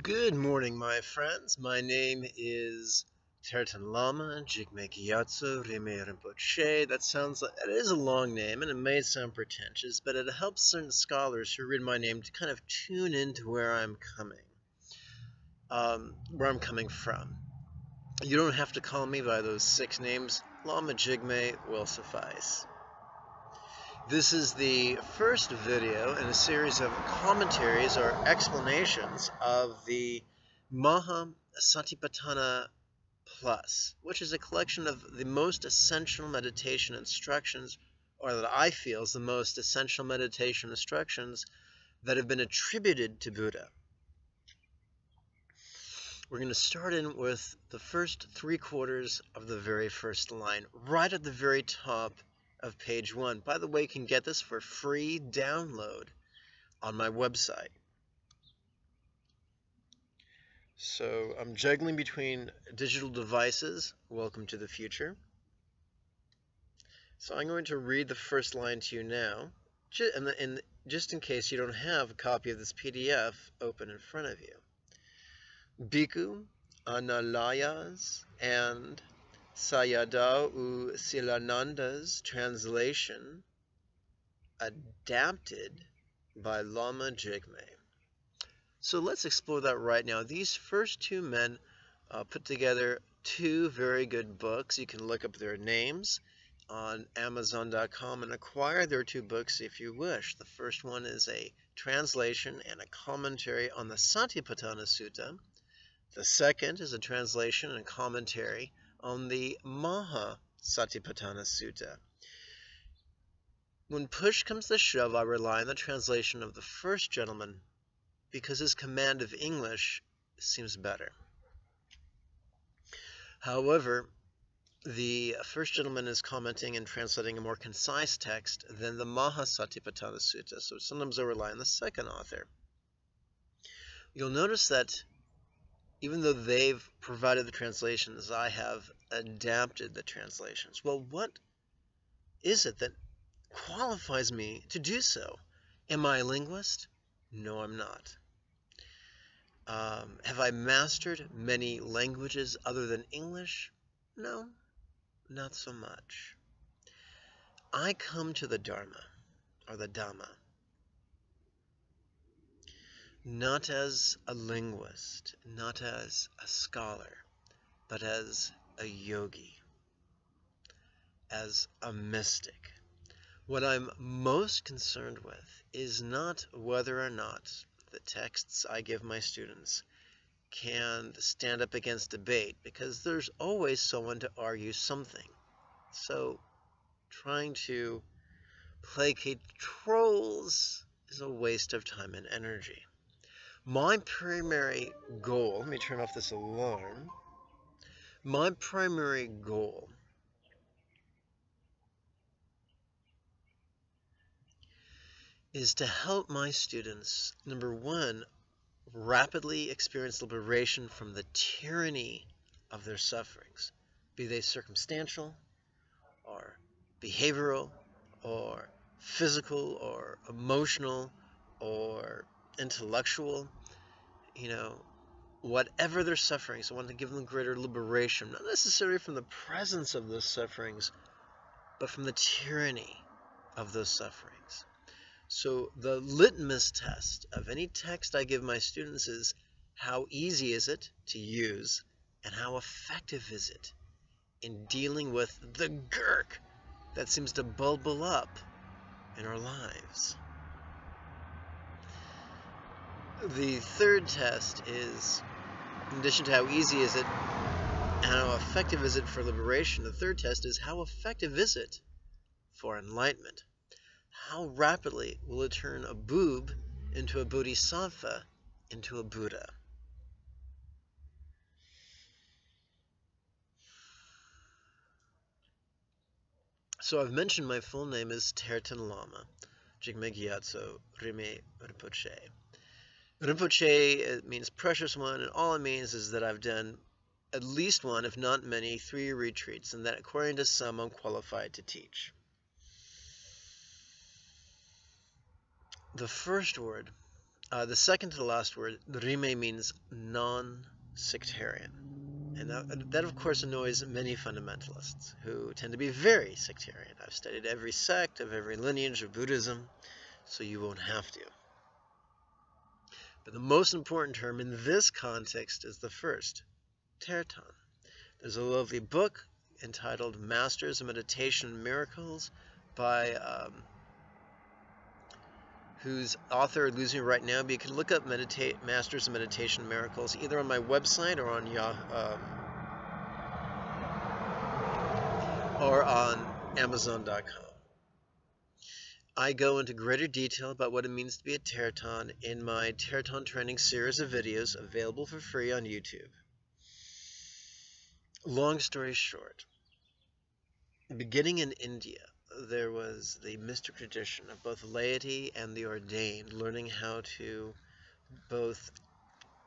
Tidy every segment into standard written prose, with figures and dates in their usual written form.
Good morning, my friends. My name is Lama, Jigme Gyatso, Rinpoche. That sounds like it is a long name, and it may sound pretentious, but it helps certain scholars who read my name to kind of tune into where I'm coming from. You don't have to call me by those 6 names. Lama Jigme will suffice. This is the first video in a series of commentaries or explanations of the Maha Satipatthana Plus, which is a collection of the most essential meditation instructions, or that I feel is the most essential meditation instructions that have been attributed to Buddha. We're going to start in with the first 3/4 of the very first line, right at the very top of page 1. By the way, you can get this for free download on my website. So I'm juggling between digital devices. Welcome to the future. So I'm going to read the first line to you now, and just in case you don't have a copy of this PDF open in front of you. Bhikkhu Analayas and Sayadaw U Silananda's translation, adapted by Lama Jigme. So let's explore that right now. These first 2 men put together 2 very good books. You can look up their names on Amazon.com and acquire their 2 books if you wish. The first one is a translation and a commentary on the Satipatthana Sutta. The second is a translation and commentary on the Maha Satipatthana Sutta. When push comes to shove, I rely on the translation of the first gentleman because his command of English seems better. However, the first gentleman is commenting and translating a more concise text than the Maha Satipatthana Sutta, so sometimes I rely on the second author. You'll notice that even though they've provided the translations, I have adapted the translations. Well, what is it that qualifies me to do so? Am I a linguist? No, I'm not. Have I mastered many languages other than English? No, not so much. I come to the Dharma, or the Dhamma, not as a linguist, not as a scholar, but as a yogi, as a mystic. What I'm most concerned with is not whether or not the texts I give my students can stand up against debate, because there's always someone to argue something. So trying to placate trolls is a waste of time and energy. My primary goal, let me turn off this alarm. My primary goal is to help my students, number 1, rapidly experience liberation from the tyranny of their sufferings, be they circumstantial or behavioral or physical or emotional or intellectual, whatever their sufferings. I want to give them greater liberation, not necessarily from the presence of those sufferings, but from the tyranny of those sufferings. So the litmus test of any text I give my students is how easy is it to use and how effective is it in dealing with the gurk that seems to bubble up in our lives. The third test is, in addition to how easy is it and how effective is it for liberation, the third test is how effective is it for enlightenment. How rapidly will it turn a boob into a bodhisattva, into a Buddha? So I've mentioned my full name is Lama, Jigme Gyatso Rinpoche. Rinpoche means precious one, and all it means is that I've done at least one, if not many, 3 retreats, and that according to some I'm qualified to teach. The first word The second to the last word, Rime, means non-sectarian. And that, of course, annoys many fundamentalists who tend to be very sectarian. I've studied every sect of every lineage of Buddhism, so you won't have to. But the most important term in this context is the first, Tertan. There's a lovely book entitled Masters of Meditation and Miracles by whose author losing me right now, but you can look up Masters of Meditation and Miracles either on my website or on Amazon.com. I go into greater detail about what it means to be a Tertan in my Tertan training series of videos available for free on YouTube. Long story short, beginning in India, there was the mystic tradition of both laity and the ordained learning how to both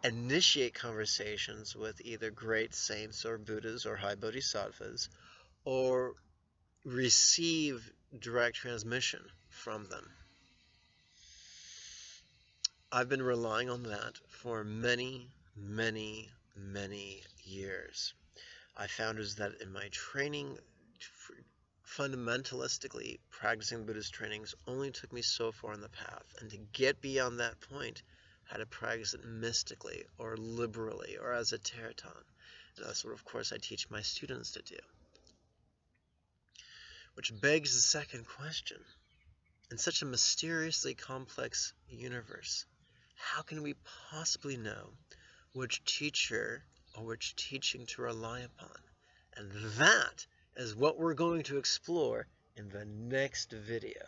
initiate conversations with either great saints or Buddhas or high bodhisattvas, or receive direct transmission from them. I've been relying on that for many, many, many years. I found is that in my training, fundamentalistically practicing Buddhist trainings only took me so far on the path, and to get beyond that point, I had to practice it mystically or liberally or as a Tertan. And that's what, of course, I teach my students to do. Which begs the second question. In such a mysteriously complex universe, how can we possibly know which teacher or which teaching to rely upon? And that is what we're going to explore in the next video.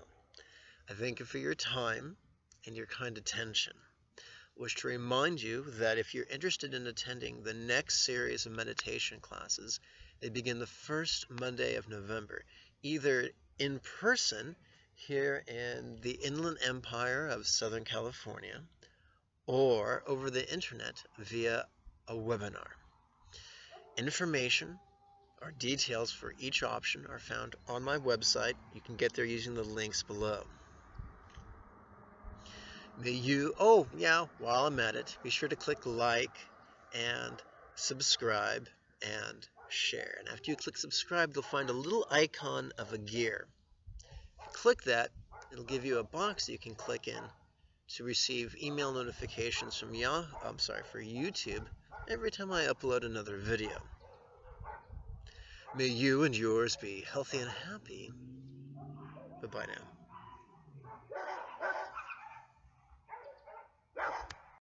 I thank you for your time and your kind attention. I wish to remind you that if you're interested in attending the next series of meditation classes, they begin the first Monday of November, either in person here in the Inland Empire of Southern California, or over the internet via a webinar. Information or details for each option are found on my website. You can get there using the links below. May you, while I'm at it, be sure to click like and subscribe and share. And after you click subscribe, you'll find a little icon of a gear. If you click that, it'll give you a box that you can click in to receive email notifications from for YouTube every time I upload another video. May you and yours be healthy and happy. Bye-bye now.